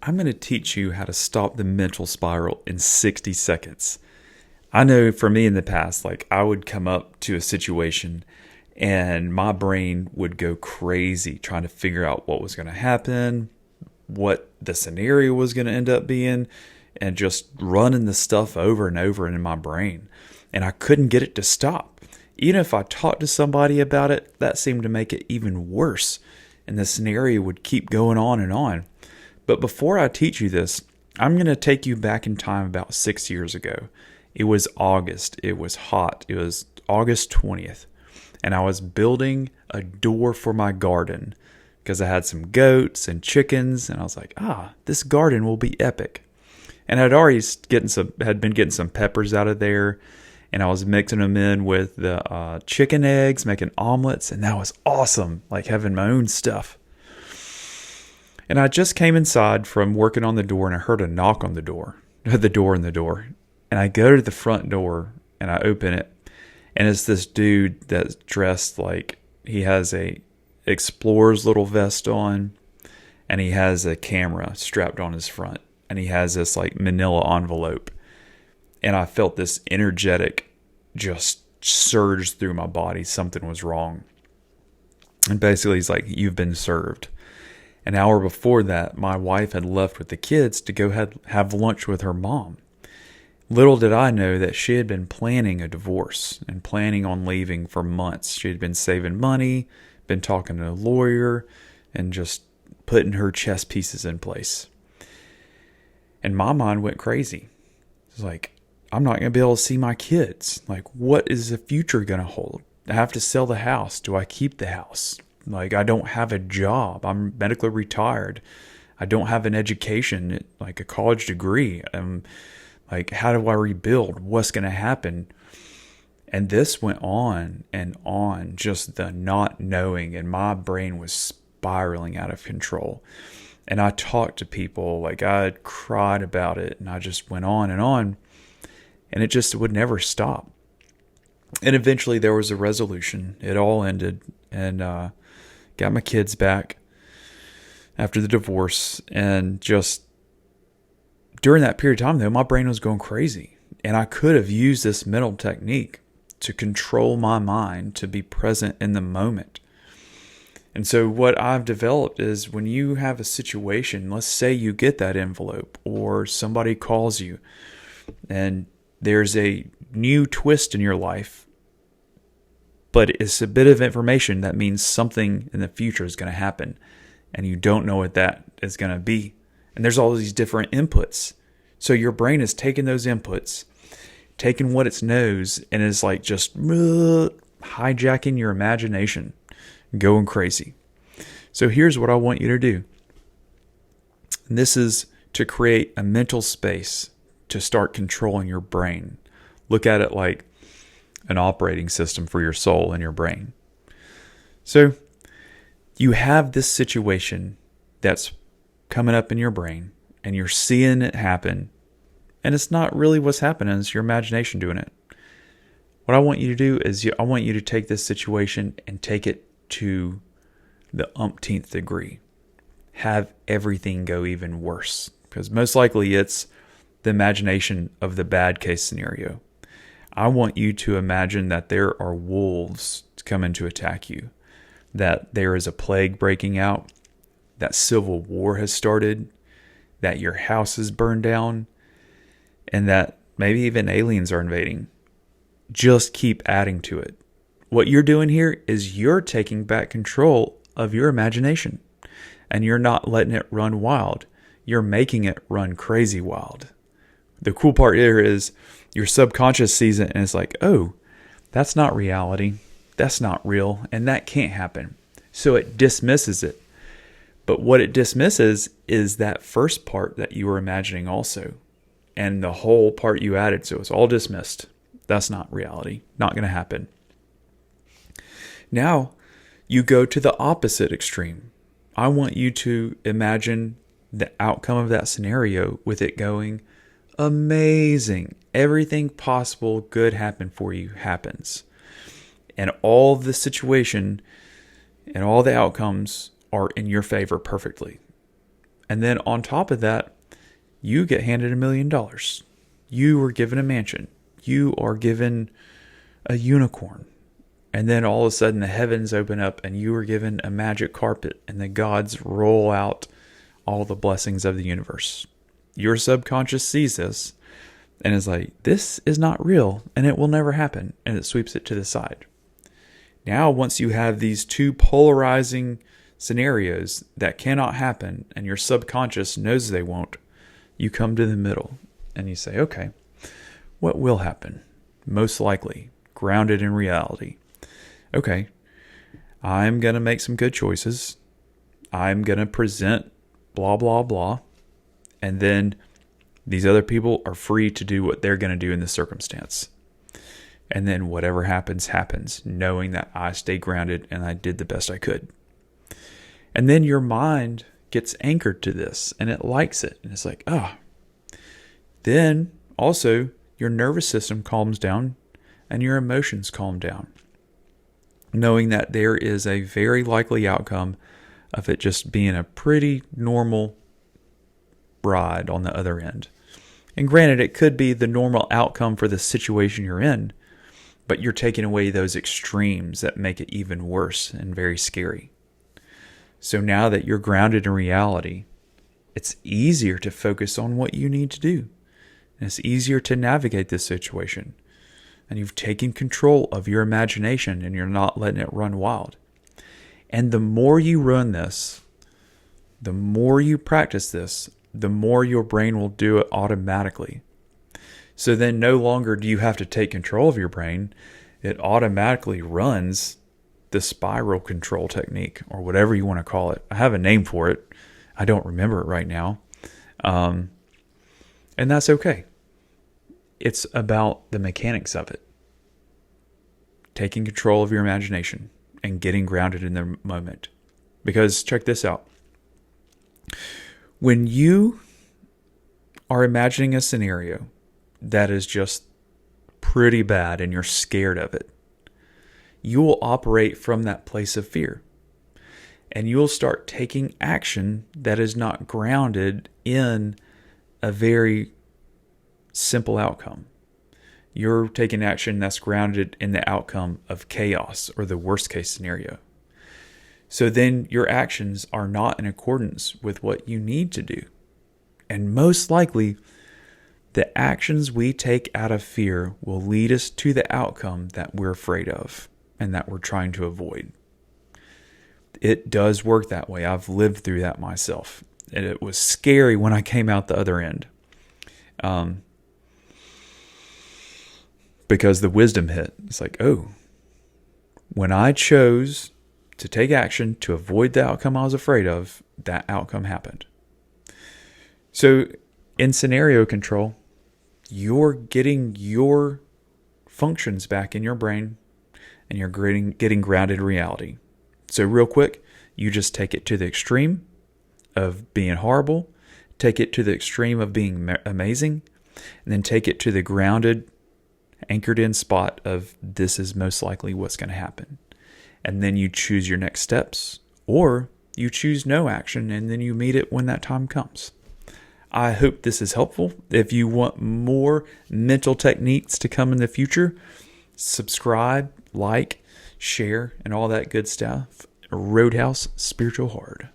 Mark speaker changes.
Speaker 1: I'm going to teach you how to stop the mental spiral in 60 seconds. I know for me in the past, like I would come up to a situation and my brain would go crazy trying to figure out what was going to happen, what the scenario was going to end up being, and just running the stuff over and over in my brain. And I couldn't get it to stop. Even if I talked to somebody about it, that seemed to make it even worse. And the scenario would keep going on and on. But before I teach you this, I'm going to take you back in time about 6 years ago. It was August. It was hot. It was August 20th. And I was building a door for my garden because I had some goats and chickens. And I was like, this garden will be epic. And I'd already been getting some peppers out of there. And I was mixing them in with the chicken eggs, making omelets. And that was awesome, like having my own stuff. And I just came inside from working on the door and I heard a knock on the door. The door. And I go to the front door and I open it. And it's this dude that's dressed like he has a explorer's little vest on. And he has a camera strapped on his front. And he has this like manila envelope. And I felt this energetic just surge through my body. Something was wrong. And basically he's like, "You've been served." An hour before that, my wife had left with the kids to go have lunch with her mom. Little did I know that she had been planning a divorce and planning on leaving for months. She had been saving money, been talking to a lawyer, and just putting her chess pieces in place. And my mind went crazy. It's like, I'm not going to be able to see my kids. Like, what is the future going to hold? I have to sell the house. Do I keep the house? Like, I don't have a job. I'm medically retired. I don't have an education, like a college degree. Like, how do I rebuild? What's going to happen? And this went on and on, just the not knowing. And my brain was spiraling out of control. And I talked to people, like I had cried about it. And I just went on. And it just would never stop. And eventually there was a resolution. It all ended. And got my kids back after the divorce. And just during that period of time, though, my brain was going crazy. And I could have used this mental technique to control my mind, to be present in the moment. And so what I've developed is when you have a situation, let's say you get that envelope or somebody calls you and there's a new twist in your life, but it's a bit of information that means something in the future is going to happen and you don't know what that is going to be. And there's all these different inputs. So your brain is taking those inputs, taking what it knows, and is like just hijacking your imagination, going crazy. So here's what I want you to do. And this is to create a mental space to start controlling your brain. Look at it like an operating system for your soul and your brain. So you have this situation that's coming up in your brain and you're seeing it happen, and it's not really what's happening, it's your imagination doing it. What I want you to do is I want you to take this situation and take it to the umpteenth degree. Have everything go even worse, because most likely it's the imagination of the bad case scenario. I want you to imagine that there are wolves coming to attack you, that there is a plague breaking out, that civil war has started, that your house is burned down, and that maybe even aliens are invading. Just keep adding to it. What you're doing here is you're taking back control of your imagination, and you're not letting it run wild. You're making it run crazy wild. The cool part here is your subconscious sees it and it's like, oh, that's not reality. That's not real. And that can't happen. So it dismisses it. But what it dismisses is that first part that you were imagining also. And the whole part you added. So it's all dismissed. That's not reality. Not going to happen. Now you go to the opposite extreme. I want you to imagine the outcome of that scenario with it going amazing. Everything possible good happen for you happens. And all the situation and all the outcomes are in your favor perfectly. And then on top of that, you get handed $1 million. You were given a mansion. You are given a unicorn. And then all of a sudden the heavens open up and you are given a magic carpet and the gods roll out all the blessings of the universe. Your subconscious sees this and is like, this is not real and it will never happen. And it sweeps it to the side. Now, once you have these two polarizing scenarios that cannot happen and your subconscious knows they won't, you come to the middle and you say, okay, what will happen? Most likely, grounded in reality. Okay, I'm going to make some good choices. I'm going to present blah, blah, blah. And then these other people are free to do what they're going to do in this circumstance. And then whatever happens, happens, knowing that I stay grounded and I did the best I could. And then your mind gets anchored to this and it likes it. And it's like, Then also your nervous system calms down and your emotions calm down, knowing that there is a very likely outcome of it just being a pretty normal ride on the other end. And granted, it could be the normal outcome for the situation you're in, but you're taking away those extremes that make it even worse and very scary. So now that you're grounded in reality, it's easier to focus on what you need to do. And it's easier to navigate this situation. And you've taken control of your imagination and you're not letting it run wild. And the more you run this, the more you practice this, the more your brain will do it automatically. So then no longer do you have to take control of your brain. It automatically runs the spiral control technique or whatever you want to call it. I have a name for it. I don't remember it right now. And that's okay. It's about the mechanics of it. Taking control of your imagination and getting grounded in the moment. Because check this out. When you are imagining a scenario that is just pretty bad and you're scared of it, you will operate from that place of fear. And you'll start taking action that is not grounded in a very simple outcome. You're taking action that's grounded in the outcome of chaos or the worst case scenario. So then your actions are not in accordance with what you need to do. And most likely, the actions we take out of fear will lead us to the outcome that we're afraid of and that we're trying to avoid. It does work that way. I've lived through that myself. And it was scary when I came out the other end. Because the wisdom hit. It's like, when I chose to take action to avoid the outcome I was afraid of, that outcome happened. So in scenario control, you're getting your functions back in your brain and you're getting grounded in reality. So real quick, you just take it to the extreme of being horrible, take it to the extreme of being amazing, and then take it to the grounded, anchored in spot of this is most likely what's going to happen. And then you choose your next steps, or you choose no action and then you meet it when that time comes. I hope this is helpful. If you want more mental techniques to come in the future, subscribe, like, share, and all that good stuff. Roadhouse Spiritual Hard.